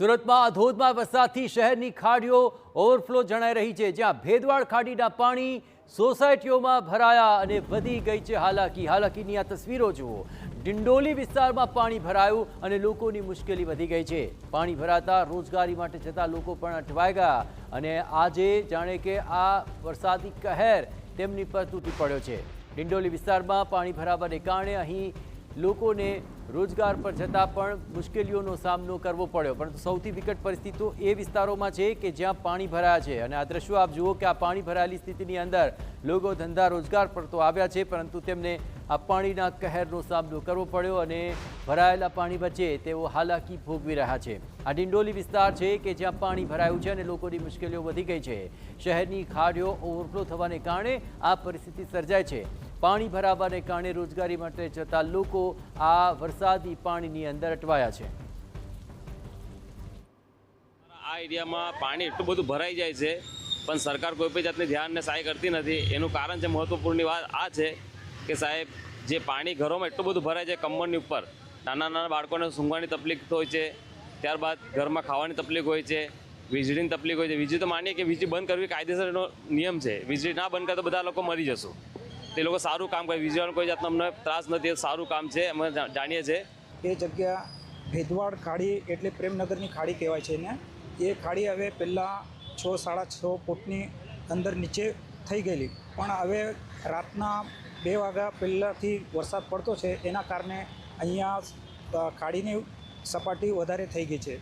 સુરતમાં ધોધમાર વરસાદથી શહેરની ખાડીઓ ઓવરફ્લો જણાઈ રહી છે, જ્યાં ભેદવાડ ખાડીના પાણી સોસાયટીઓમાં ભરાયા અને વધી ગઈ છે હાલાકીની આ તસવીરો જુઓ। ડિંડોલી વિસ્તારમાં પાણી ભરાયું અને લોકોની મુશ્કેલી વધી ગઈ છે। પાણી ભરાતા રોજગારી માટે જતા લોકો પણ અટવાઈ ગયા અને આજે જાણે કે આ વરસાદી કહેર તેમની પર તૂટી પડ્યો છે। ડિંડોલી વિસ્તારમાં પાણી ભરાવાને કારણે અહીં લોકોને રોજગાર પર જતા પણ મુશ્કેલીઓનો સામનો કરવો પડ્યો, પરંતુ સૌથી વિકટ પરિસ્થિતિઓ એ વિસ્તારોમાં છે કે જ્યાં પાણી ભરાયા છે। અને આ દ્રશ્યો આપ જુઓ કે આ પાણી ભરાયેલી સ્થિતિની અંદર લોકો ધંધા રોજગાર પર તો આવ્યા છે, પરંતુ તેમને આ પાણીના કહેરનો સામનો કરવો પડ્યો અને ભરાયેલા પાણી વચ્ચે તેઓ હાલાકી ભોગવી રહ્યા છે। આ ડિંડોલી વિસ્તાર છે કે જ્યાં પાણી ભરાયું છે અને લોકોની મુશ્કેલીઓ વધી ગઈ છે। શહેરની ખાડીઓ ઓવરફ્લો થવાને કારણે આ પરિસ્થિતિ સર્જાય છે। પાણી ભરાવાને કારણે રોજગારી માટે જતા લોકો આ વરસાદી પાણીની અંદર અટવાયા છે। આ એરિયામાં પાણી એટલું બધું ભરાઈ જાય છે, પણ સરકાર કોઈ પણ જાતની ધ્યાન ને સહાય કરતી નથી। એનું કારણ છે, મહત્વપૂર્ણ વાત આ છે કે સાહેબ, જે પાણી ઘરોમાં એટલું બધું ભરાય છે કમરની ઉપર, નાના બાળકોને સૂંઘવાની તકલીફ હોય છે, ત્યારબાદ ઘરમાં ખાવાની તકલીફ હોય છે, વીજળીની તકલીફ હોય છે। વીજળી તો માનીએ કે વીજળી બંધ કરવી કાયદેસરનો નિયમ છે, વીજળી ના બંધ કરે તો બધા લોકો મરી જશું। તે લોકો સારું કામ કરે, વીજળીનો કોઈ જાતનો અમને ત્રાસ નથી, સારું કામ છે, અમે જાણીએ છીએ। એ જગ્યા ભેદવાડ ખાડી એટલે પ્રેમનગરની ખાડી કહેવાય છે ને। એ ખાડી હવે પહેલાં 6-6.5 ફૂટની અંદર નીચે થઈ ગયેલી, પણ હવે રાતના 2 વાગ્યા પહેલાંથી વરસાદ પડતો છે, એના કારણે અહીંયા ખાડીની સપાટી વધારે થઈ ગઈ છે।